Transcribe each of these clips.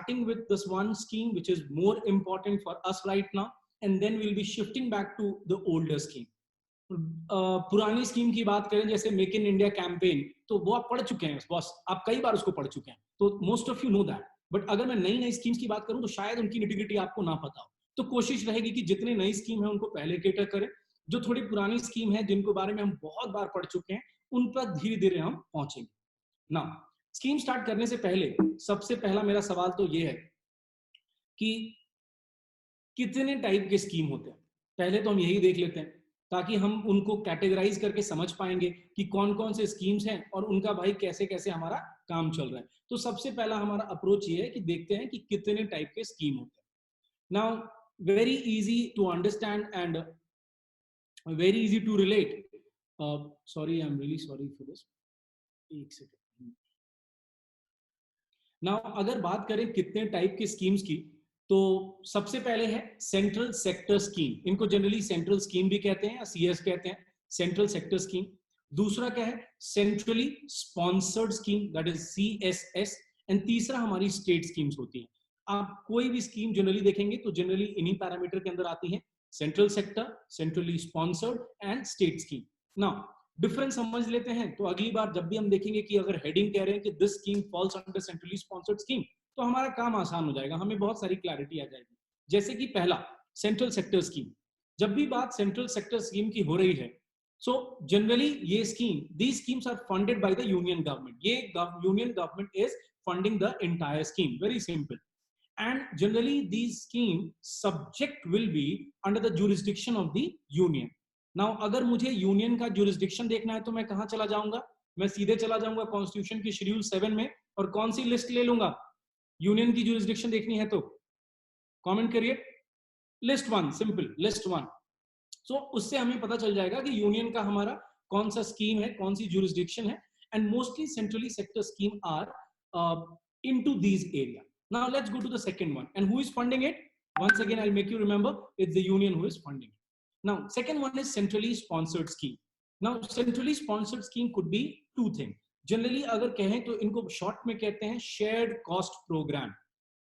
starting with this one scheme which is more important for us right now, and then we'll be shifting back to the older scheme. पुरानी scheme की बात करें जैसे make in India campaign, तो वो आप पढ़ चुके हैं बॉस, आप कई बार उसको पढ़ चुके हैं, तो most of you know that. But अगर मैं नई नई स्कीम्स की बात करूं तो शायद उनकी निटिग्रिटी आपको ना पता हो, तो कोशिश रहेगी कि जितने नई स्कीम है उनको पहले केटर करें. जो थोड़ी पुरानी स्कीम है जिनको बारे में हम बहुत बार पढ़ चुके हैं उन पर धीरे धीरे हम पहुंचेंगे. ना स्कीम स्टार्ट करने से पहले सबसे पहला मेरा सवाल तो ये है कि कितने टाइप के स्कीम होते हैं. पहले तो हम यही देख लेते हैं ताकि हम उनको कैटेगराइज करके समझ पाएंगे कि कौन कौन से स्कीम्स हैं और उनका भाई कैसे कैसे हमारा काम चल रहा है. तो सबसे पहला हमारा अप्रोच ये है कि देखते हैं कि कितने टाइप के स्कीम होते हैं. Now very easy to understand and very easy to relate. Sorry, I am really sorry for this. एक सेकंड. नाउ अगर बात करें कितने टाइप के स्कीम्स की, तो सबसे पहले है सेंट्रल सेक्टर स्कीम. इनको जनरली सेंट्रल स्कीम भी कहते हैं या सीएस कहते हैं, सेंट्रल सेक्टर स्कीम. दूसरा क्या है, centrally sponsored scheme, that is CSS. And तीसरा हमारी स्टेट स्कीम्स होती हैं. आप कोई भी स्कीम जनरली देखेंगे तो जनरली इन्हीं पैरामीटर के अंदर आती है, central sector, centrally sponsored and state scheme. Now difference समझ लेते हैं, तो अगली बार जब भी हम देखेंगे कि अगर हेडिंग कह रहे हैं कि this scheme falls under centrally sponsored scheme, तो हमारा काम आसान हो जाएगा, हमें बहुत सारी क्लैरिटी आ जाएगी. जैसे कि पहला सेंट्रल सेक्टर स्कीम. जब भी बात सेंट्रल सेक्टर स्कीम की हो रही है, सो जनरली ये scheme, these schemes are funded by the union government. ये union government is funding the entire scheme, very simple. And generally these scheme subject will be under the jurisdiction of the union. Now अगर मुझे union का jurisdiction देखना है तो मैं कहां चला जाऊंगा, मैं सीधे चला जाऊंगा कॉन्स्टिट्यूशन की शेड्यूल 7 में, और कौन सी लिस्ट ले लूंगा, यूनियन की जुरिस्डिक्शन देखनी है तो कमेंट करिए, लिस्ट 1, सिंपल लिस्ट 1. सो उससे हमें पता चल जाएगा कि यूनियन का हमारा कौन सा स्कीम है, कौन सी जुरिस्डिक्शन है. And mostly centrally sector scheme are into these area. Now let's go to the second one. And who is funding it? once again I'll make you remember, it's the union who is funding it. Now second one is centrally sponsored scheme. Now centrally sponsored scheme could be two things. Generally अगर कहें तो इनको short में कहते हैं shared cost program.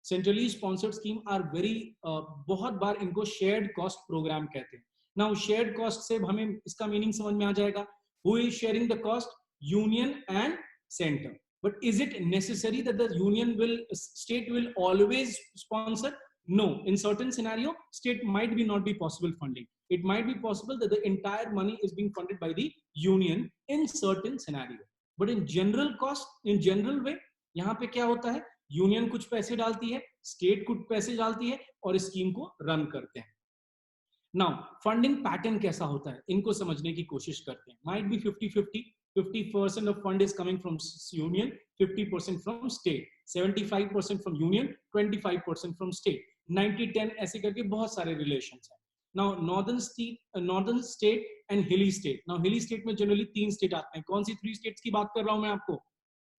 Centrally sponsored scheme are very, बहुत बार इनको शेयर्ड कॉस्ट प्रोग्राम कहते हैं. नाउ शेयर्ड कॉस्ट से हमें इसका मीनिंग समझ में आ जाएगा, who is sharing the cost, union and centre. But is it necessary that the union will, state will always sponsor? No, in certain scenario, state might be not be possible funding. It might be possible that the entire money is being funded by the union in certain scenario. But in general cost, in general way, यहाँ पे क्या होता है, union कुछ पैसे डालती है, state कुछ पैसे डालती है और स्कीम को रन करते हैं. नाउ फंडिंग पैटर्न कैसा होता है, इनको समझने की कोशिश करते हैं. Might be 50-50. 50% of fund is coming from union, 50% from state, 75% from union, 25% from state, 90-10 ऐसे करके बहुत सारे रिलेशंस हैं. नाउ नॉर्दर्न स्टेट एंड हिली स्टेट. नाउ हिली स्टेट में जनरली 3 स्टेट आते हैं. कौन सी 3 स्टेट्स की बात कर रहा हूं मैं आपको?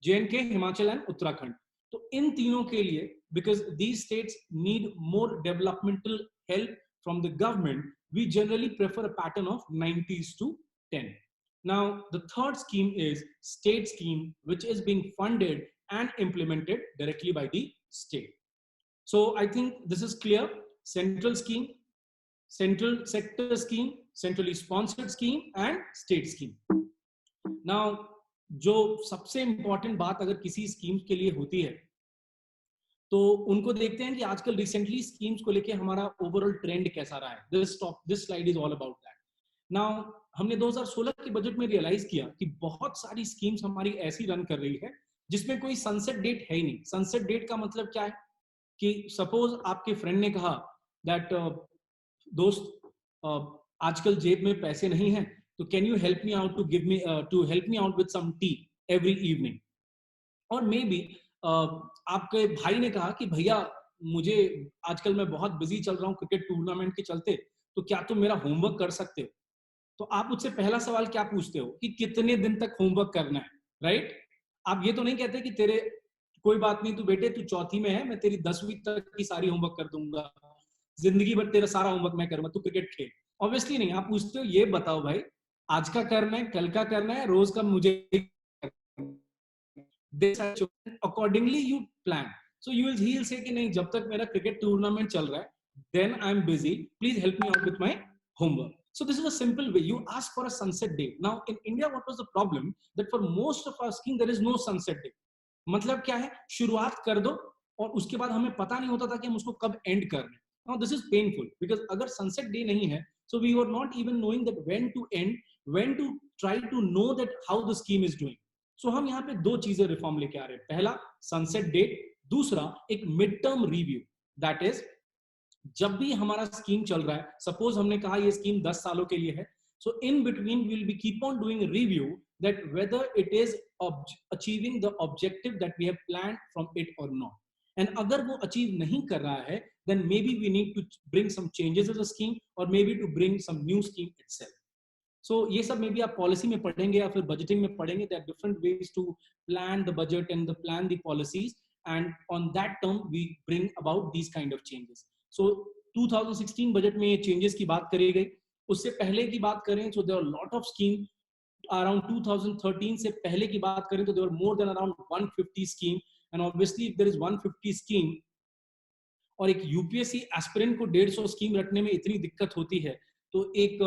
JNK, Himachal and Uttarakhand. तो इन तीनों के लिए, because these states need more developmental help from the government, we generally prefer a pattern of 90-10. Now the third scheme is state scheme, which is being funded and implemented directly by the state. So I think this is clear. Central scheme, central sector scheme, centrally sponsored scheme and state scheme. Now जो सबसे important बात अगर किसी scheme के लिए होती है तो उनको देखते हैं कि आजकल रिसेंटली स्कीम्स को लेके हमारा ओवरऑल ट्रेंड कैसा रहा है. This slide is all about that. Now हमने 2016 के बजट में रियलाइज किया कि बहुत सारी स्कीम्स हमारी ऐसी रन कर रही है जिसमें कोई सनसेट डेट है ही नहीं. सनसेट डेट का मतलब क्या है कि सपोज आपके फ्रेंड ने कहा दैट दोस्त आजकल जेब में पैसे नहीं है, तो can you help me out to help me out with some tea every evening. और मे बी आपके भाई ने कहा कि भैया मुझे आजकल मैं बहुत बिजी चल रहा हूँ क्रिकेट टूर्नामेंट के चलते, तो क्या तुम मेरा होमवर्क कर सकते हो? तो आप मुझसे पहला सवाल क्या पूछते हो कि कितने दिन तक होमवर्क करना है, राइट? आप ये तो नहीं कहते कि तेरे कोई बात नहीं, तू बेटे तू चौथी में है, मैं तेरी 10वीं तक की सारी होमवर्क कर दूंगा, जिंदगी भर तेरा सारा होमवर्क मैं करूंगा, तू क्रिकेट खेल. ऑब्वियसली नहीं. आप पूछते हो ये बताओ भाई आज का करना है, कल का करना है, रोज का मुझे accordingly you plan. So he'll say कि नहीं, जब तक मेरा क्रिकेट टूर्नामेंट चल रहा है, then I'm busy. Please help me out with my homework. So this is a simple way. You ask for a sunset day. Now in India, what was the problem? That for most of our scheme there is no sunset day. मतलब क्या है, शुरुआत कर दो और उसके बाद हमें पता नहीं होता था कि हम उसको कब एंड कर रहे हैं. Now this is painful because अगर sunset day नहीं है, so we were not even knowing that when to end, when to try to know that how the scheme is doing. So हम यहाँ पे दो चीजें रिफॉर्म लेके आ रहे हैं. पहला सनसेट डेट, दूसरा एक mid term review. That is जब भी हमारा स्कीम चल रहा है, सपोज हमने कहा ये स्कीम 10 सालों के लिए है, so in between will be keep on doing review that whether it is achieving the objective that we have planned from it और नॉट. एंड अगर वो अचीव नहीं कर रहा है, then maybe we need to bring some changes in the scheme or maybe to bring some new scheme itself. So ये सब में भी आप पॉलिसी में पढ़ेंगे या फिर बजटिंग में पढ़ेंगे. there are different ways to plan the budget and the plan the policies, and on that term we bring about these kind of changes. So 2016 budget में ये चेंजेस की बात करी गई. उससे पहले की बात करें तो there are lot of scheme. around 2013 से पहले की बात करें तो there were more than around 150 scheme, and obviously if there is 150 scheme और एक यूपीएससी एस्पिरेंट को 150 स्कीम रखने में इतनी दिक्कत होती है, तो एक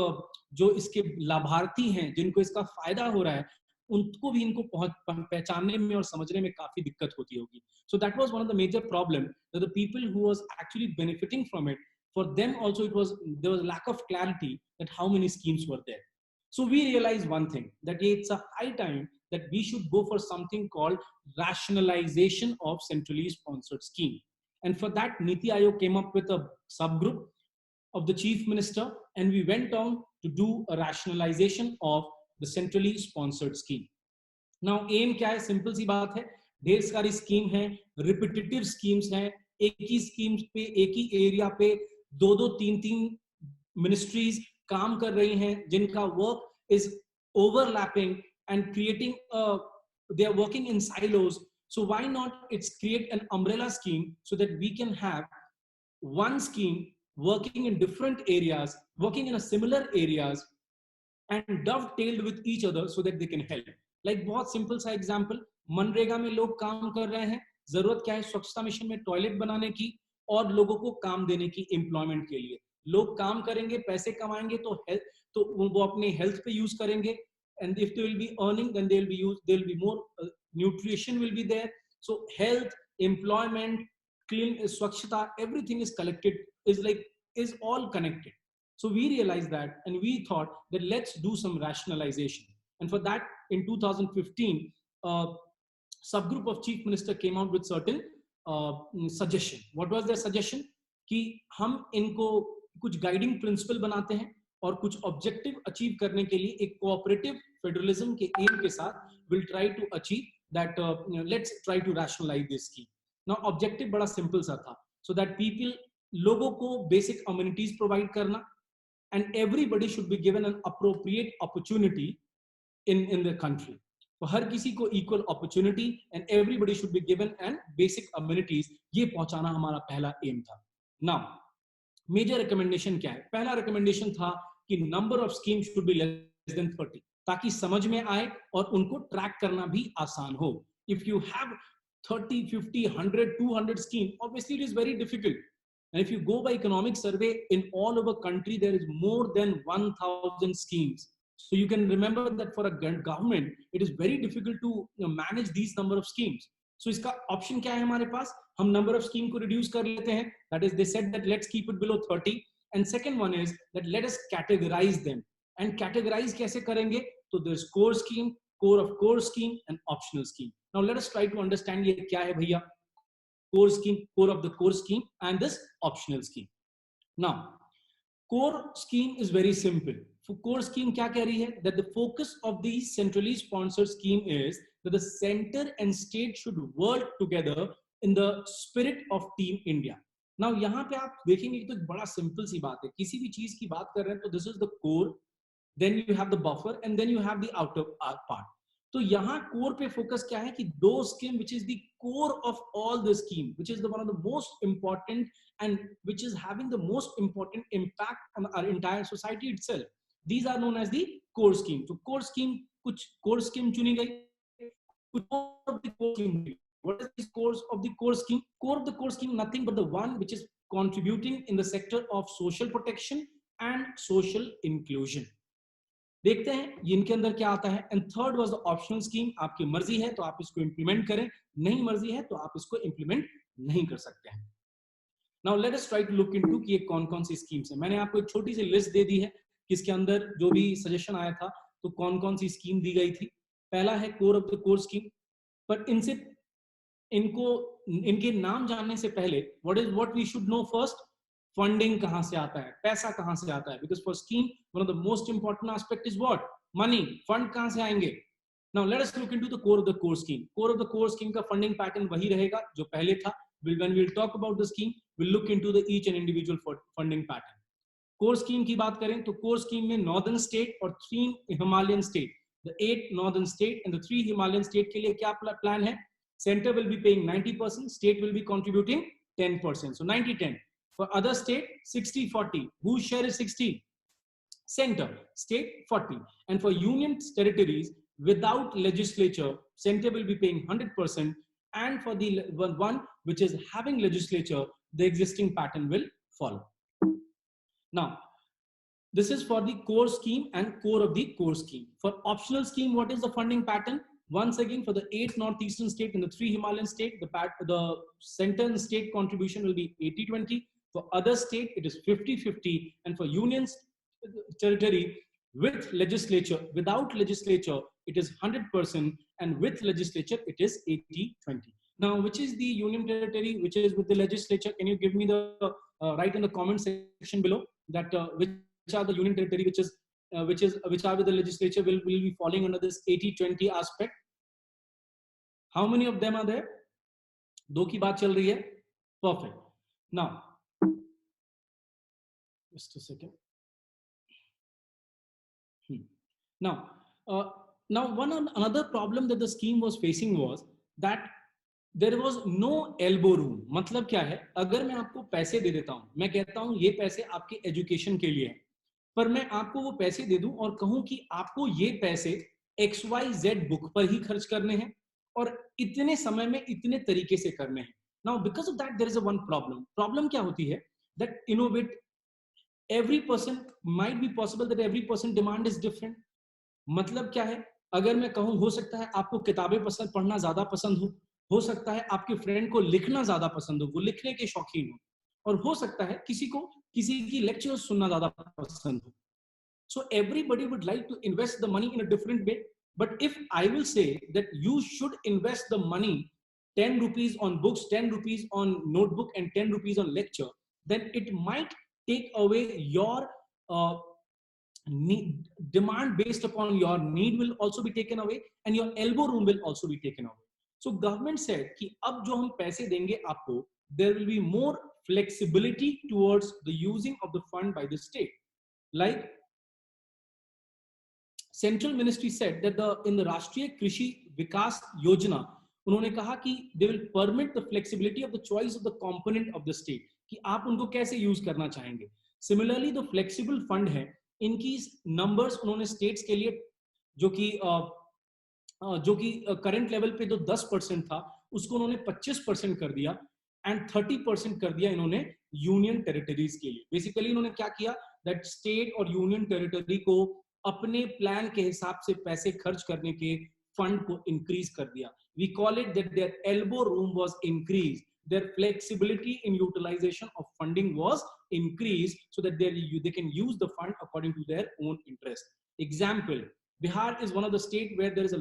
जो इसके लाभार्थी हैं जिनको इसका फायदा हो रहा है, उनको भी इनको पहचानने में और समझने में काफी दिक्कत होती होगी. So that was one of the major problem that the people who was actually benefiting from it, for them also it was there was lack of clarity that how many schemes were there. So we realized one thing, that it's a high time that we should go for something called rationalization of centrally sponsored scheme. And for that, Niti Aayog came up with a subgroup of the chief minister, and we went on to do a rationalization of the centrally sponsored scheme. Now aim क्या है? Simple सी बात है, ढेर सारी scheme है, repetitive schemes हैं, एक ही schemes पे एक ही एरिया पे दो दो तीन तीन मिनिस्ट्रीज काम कर रही हैं, जिनका work is overlapping and creating, they are working in silos. So why not it's create an umbrella scheme so that we can have one scheme working in different areas, working in a similar areas and dovetailed with each other so that they can help. Like बहुत simple सा example, MNREGA में लोग काम कर रहे हैं, जरूरत क्या है? स्वच्छता मिशन में टॉयलेट बनाने की और लोगों को काम देने की, एम्प्लॉयमेंट के लिए. लोग काम करेंगे, पैसे कमाएंगे, तो हेल्थ, तो वो अपने हेल्थ पे यूज करेंगे. And if they will be earning, then they'll be more, nutrition will be there. So health, employment, clean, swachhata, everything is collected, is all connected. So we realized that, and we thought that let's do some rationalization. And for that, in 2015, subgroup of chief minister came out with certain suggestion. What was their suggestion? कि हम इनको कुछ guiding principle बनाते हैं और कुछ objective achieve करने के लिए एक कोऑपरेटिव फेडरलिज्म के एम के साथ will try to achieve that. Let's try to rationalize this scheme. Now objective बड़ा सिंपल सा था, सो दैट पीपल, लोगों को बेसिक अम्यूनिटीज प्रोवाइड करना, and everybody should be given an appropriate opportunity in the country. तो हर किसी को equal opportunity and everybody should be given and basic amenities, ये पहुंचाना हमारा पहला एम था. नाउ मेजर रिकमेंडेशन क्या है? पहला रिकमेंडेशन था कि number of scheme should be less than 30, ताकि समझ में आए और उनको ट्रैक करना भी आसान हो. If you have 30, 50, 100, 200 scheme, obviously it is very difficult. And if you go by economic survey, in all over country there is more than 1000 schemes. So you can remember that for a government it is very difficult to manage these number of schemes. So इसका option क्या है हमारे पास? हम number of scheme को reduce कर लेते हैं. That is, they said that let's keep it below 30. And second one is that let us categorize them. And categorize कैसे करेंगे? तो there is core scheme, core of core scheme and optional scheme. Now let us try to understand ये क्या है भैया. Core scheme, core of the core scheme and this optional scheme. Now core scheme is very simple. Core scheme क्या कह रही है? That the focus of the centrally sponsored scheme is that the center and state should work together in the spirit of Team India. Now यहाँ पे आप देखेंगे तो एक बड़ा सिंपल सी बात है. किसी भी चीज की बात कर रहे हैं तो this is the core, then you have the buffer, and then you have the outer part. तो यहाँ core पे फोकस क्या है कि दो scheme which is the core of all the scheme, which is the one of the most important and which is having the most important impact on our entire society itself. These are known as the core scheme. तो core scheme, कुछ core scheme चुनी गई, What is the cores of the core scheme? Core of the core scheme, nothing but the one which is contributing in the sector of social protection and social inclusion. देखते हैं ये इनके अंदर क्या आता है. And third was the optional scheme. आपकी मर्जी है तो आप इसको इंप्लीमेंट करें, नहीं मर्जी है तो आप इसको इंप्लीमेंट नहीं कर सकते हैं. Now let us try to look into कि ये कौन कौन सी स्कीम्स है. मैंने आपको एक छोटी सी लिस्ट दे दी है कि इसके अंदर जो भी सजेशन आया था तो कौन कौन सी स्कीम दी गई थी. पहला है core of the core scheme. पर इनसे इनको इनके नाम जानने से पहले what we should know first, funding कहां से आता है, पैसा कहां से आता है. Because for scheme one of the most important aspect is what, money. Fund कहां से आएंगे. Now let us look into the core of the core scheme. Core of the core scheme का फंडिंग पैटर्न वही रहेगा जो पहले था. When we'll talk about the scheme, we'll look into the each and individual funding pattern. Core scheme की बात करें तो core scheme में northern state और 3 Himalayan state, the 8 northern state and the 3 Himalayan state के लिए क्या plan है. Center will be paying 90%, state will be contributing 10%, so 90-10. For other state 60-40. Whose share is 60? Center. State 40. And for union territories without legislature, center will be paying 100%. And for the one which is having legislature, the existing pattern will follow. Now, this is for the core scheme and core of the core scheme. For optional scheme, what is the funding pattern? Once again, for the 8 northeastern state and the 3 Himalayan state, the center and state contribution will be 80-20. For other state, it is 50-50. And for unions territory with legislature, without legislature, it is 100%, and with legislature, it is 80-20. Now, which is the union territory which is with the legislature? Can you give me the write in the comment section below that which are the union territory which are with the legislature will be falling under this 80-20 aspect? How many of them are there? दो की बात चल रही है. Perfect. Now, just a second. Now, another problem that the scheme was facing was that there was no elbow room. मतलब क्या है, अगर मैं आपको पैसे दे देता हूं, मैं कहता हूं ये पैसे आपके एजुकेशन के लिए है, पर मैं आपको वो पैसे दे दूं और कहूं कि आपको ये पैसे XYZ बुक पर ही खर्च करने हैं और इतने समय में इतने तरीके से करने हैं. Now, because of that, there is a one problem. Problem क्या होती है that innovate every person might be possible that every person demand is different. मतलब क्या है, अगर मैं कहूं हो सकता है आपको किताबें पढ़ना ज्यादा पसंद हो सकता है आपके फ्रेंड को लिखना ज्यादा पसंद हो, वो लिखने के शौकीन हो, और हो सकता है किसी को किसी की लेक्चर सुनना ज्यादा पसंद हो. So everybody would like to invest the money in a different way. But if I will say that you should invest the money 10 rupees on books, 10 rupees on notebook and 10 rupees on lecture, then it might take away your demand based upon your need will also be taken away and your elbow room will also be taken away. So government said कि अब जो हम पैसे देंगे आपको, there will be more flexibility towards the using of the fund by the state. Like Central Ministry said that in the Rashtriya Krishi Vikas Yojana, उन्होंने कहा कि they will permit the flexibility of the choice of the component of the state, कि आप उनको कैसे use करना चाहेंगे. Similarly, the flexible fund है, इनकी नंबर्स उन्होंने स्टेट्स के लिए जो कि करंट लेवल पे जो 10% था उसको उन्होंने 25% कर दिया एंड 30% कर दिया इन्होंने यूनियन टेरिटरीज के लिए. बेसिकली इन्होंने क्या किया दैट स्टेट और यूनियन टेरिटरी को अपने प्लान के हिसाब से पैसे खर्च करने के फंड को इंक्रीज कर दिया. We call it that their elbow room was increased, their flexibility in utilization of funding was increased so that they can use the fund according to their own interest. Example, Bihar is one of the state where there is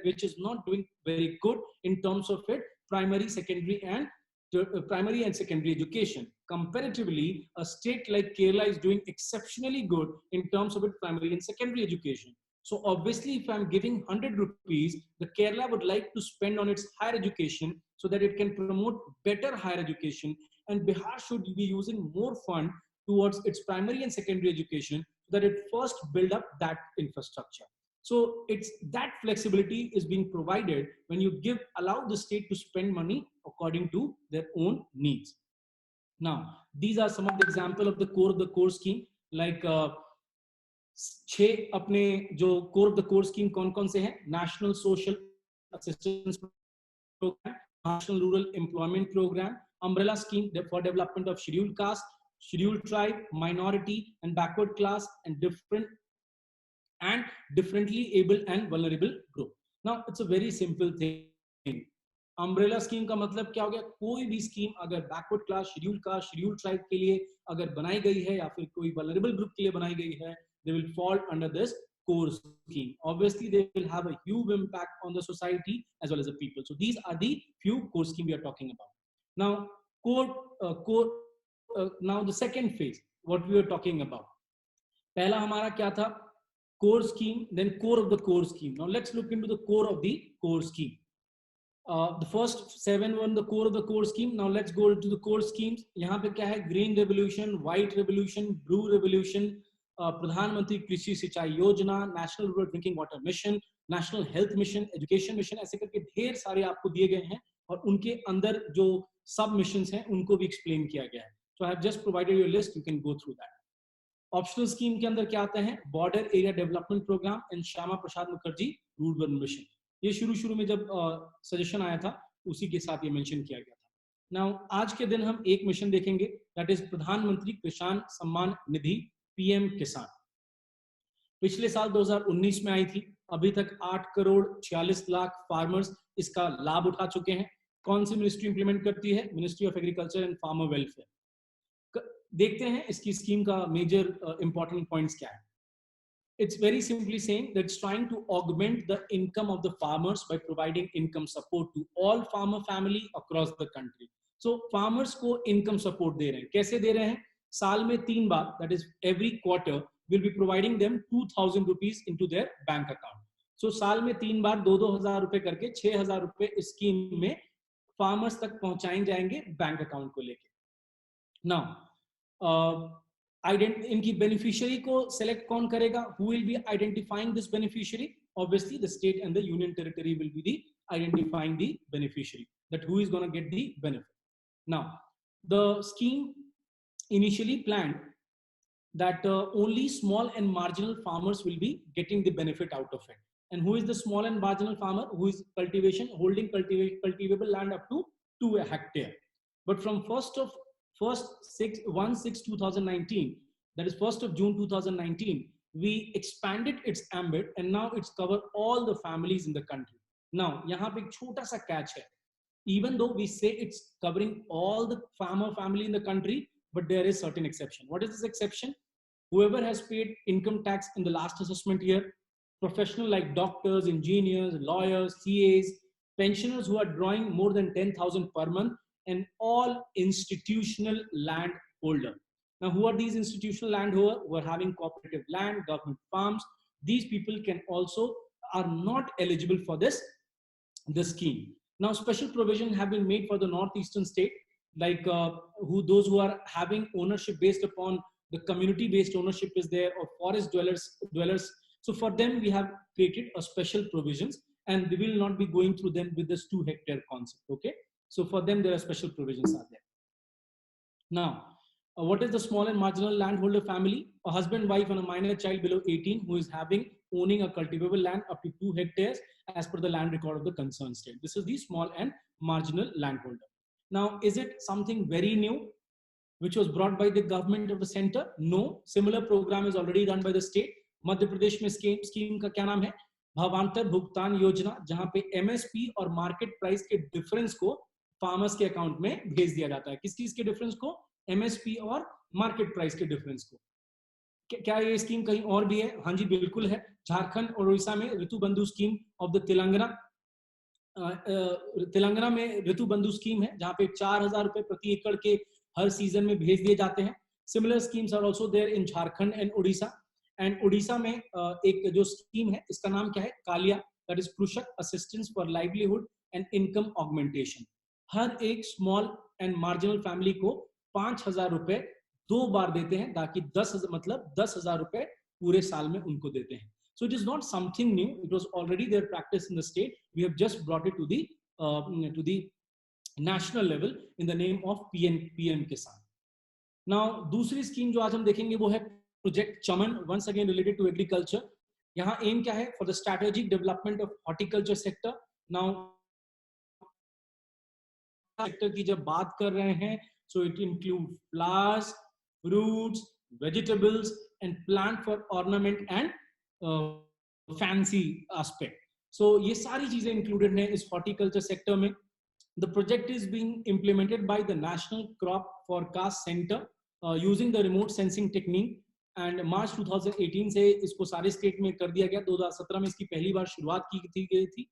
which is not doing very good in terms of it primary and secondary education. Comparatively, a state like Kerala is doing exceptionally good in terms of its primary and secondary education. So obviously, if I'm giving 100 rupees, the Kerala would like to spend on its higher education so that it can promote better higher education, and Bihar should be using more fund towards its primary and secondary education so that it first build up that infrastructure. So it's that flexibility is being provided when you allow the state to spend money according to their own needs. Now, these are some of the example of the core scheme, like 6 अपने जो core of the core scheme कौन कौन से हैं. National social assistance program, National Rural Employment Program, umbrella scheme for development of scheduled caste, scheduled tribe, minority and backward class, and differently able and vulnerable group. Now it's a very simple thing. Umbrella scheme का मतलब क्या हो गया? कोई भी scheme अगर backward class, scheduled caste, scheduled tribe के लिए अगर बनाई गई है या फिर कोई वल्नरेबल ग्रुप के लिए बनाई गई है, they will fall under this core scheme. Obviously they will have a huge impact on the society as well as the people. So these are the few core schemes we are talking about. Now now the second phase what we are talking about. पहला हमारा क्या था? Core scheme, then core of the core scheme. Now let's look into the core of the core scheme. The first 7 were the core of the core scheme. Now let's go to the core schemes. यहाँ पे क्या है? Green Revolution, White Revolution, Blue Revolution, प्रधानमंत्री कृषि सिंचाई योजना, National Rural Drinking Water Mission, National Health Mission, Education Mission, ऐसे करके ढेर सारे आपको दिए गए हैं और उनके अंदर जो सब मिशंस हैं उनको भी एक्सप्लेन किया गया है. So I have just provided you a list. You can go through that. Optional scheme के अंदर क्या आते हैं? Border area development program and Shyama Prasad Mukherjee rural mission. ये शुरू में जब सजेशन आया था उसी के साथ ये मेंशन किया गया था. नाउ आज के दिन हम एक मिशन देखेंगे, दैट इज प्रधानमंत्री किसान सम्मान निधि, पीएम किसान. पिछले साल 2019 में आई थी. अभी तक 8 करोड़ 46 लाख फार्मर्स इसका लाभ उठा चुके हैं. कौन सी मिनिस्ट्री इंप्लीमेंट करती है? Ministry of agriculture and farmer welfare. देखते हैं इसकी स्कीम का मेजर इंपॉर्टेंट पॉइंट्स क्या है. It's very simply saying that it's trying to augment the income of the farmers by providing income support to all farmer family across the country. So farmers को income support दे रहे हैं. कैसे दे रहे हैं? साल में 3 बार, that is every quarter, will be providing them 2,000 rupees into their bank account. So साल में 3 बार 2,000 रुपए करके 6,000 रुपए इस स्कीम में फार्मर्स तक पहुंचाए जाएंगे बैंक अकाउंट को लेके. Now इनकी बेनिफिशियरी को सेलेक्ट कौन करेगा? Who will be identifying this beneficiary? Obviously the state and the union territory will be the identifying the beneficiary, that who is going to get the benefit. Now the scheme initially planned that only small and marginal farmers will be getting the benefit out of it. And who is the small and marginal farmer? Who is holding cultivable land up to 2 hectare. But from 1/6/2019, that is 1st of June 2019, we expanded its ambit and now it's covered all the families in the country. Now यहाँ पे एक छोटा सा catch है. Even though we say it's covering all the farmer family in the country, but there is certain exception. What is this exception? Whoever has paid income tax in the last assessment year, professional like doctors, engineers, lawyers, CAs, pensioners who are drawing more than 10,000 per month, and all institutional landholder. Now, who are these institutional landholder? Who are having cooperative land, government farms? These people are not eligible for this scheme. Now, special provision have been made for the northeastern state, like those who are having ownership based upon the community-based ownership is there, or forest dwellers. So for them, we have created a special provisions, and we will not be going through them with this 2 hectare concept. Okay. So for them, there are special provisions are there. Now, what is the small and marginal landholder family? A husband, wife, and a minor child below 18 who is owning a cultivable land up to 2 hectares as per the land record of the concerned state. This is the small and marginal landholder. Now, is it something very new which was brought by the government of the center? No. Similar program is already run by the state. Madhya Pradesh में scheme का क्या नाम है? भावांतर भुगतान योजना, जहां पे MSP और मार्केट प्राइस के डिफरेंस को फार्मर्स के अकाउंट में भेज दिया जाता है. किस चीज के डिफरेंस को? MSP और मार्केट प्राइस के डिफरेंस को. क्या ये स्कीम कहीं और भी है? हाँ जी, बिल्कुल है. झारखंड और उड़ीसा में ऋतु बंधु स्कीम ऑफ द तेलंगाना में ऋतु बंधु स्कीम है, जहां पे 4,000 रुपए प्रति एकड़ के हर सीजन में भेज दिए जाते हैं. Similar schemes are also there in Jharkhand and Orissa. And Orissa में एक जो स्कीम है, इसका नाम क्या है? KALIA, that is Krushak assistance for livelihood and income augmentation. हर एक स्मॉल एंड मार्जिनल फैमिली को 5,000 रुपए 2 बार देते हैं, ताकि 10,000 रुपए पूरे साल में उनको देते हैं. So it is not something new. It was already their practice in the state. We have just brought it to the national level in the name of PM Kisan. Now, दूसरी स्कीम जो आज हम देखेंगे वो है project Chaman, once again related to agriculture. यहाँ M क्या है? For the strategic development of horticulture sector. Now, sector की जब बात कर रहे हैं, so it include flowers, fruits, vegetables and plant for ornament and fancy aspect. So ये सारी चीजें इंक्लूडेड हैं इस हॉर्टिकल्चर सेक्टर में। The project is being implemented by the National Crop Forecast Center using the remote sensing technique, and मार्च 2018 से इसको सारे state में कर दिया गया। 2017 में इसकी पहली बार शुरुआत की गई थी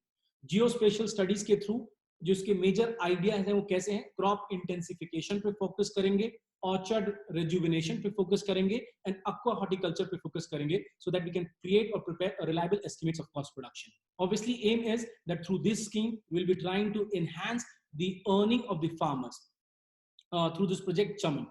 जियो स्पेशल स्टडीज के थ्रू। जो इसके मेजर आइडिया है वो कैसे हैं, क्रॉप इंटेंसिफिकेशन पे फोकस करेंगे, ऑर्चर्ड रेजुविनेशन पे फोकस करेंगे एंड एक्वा हॉर्टिकल्चर पे फोकस करेंगे, so that we can create or prepare a reliable estimates of cost production. Obviously aim is that through this scheme we'll be trying to enhance the earning of the farmers through this project Chaman.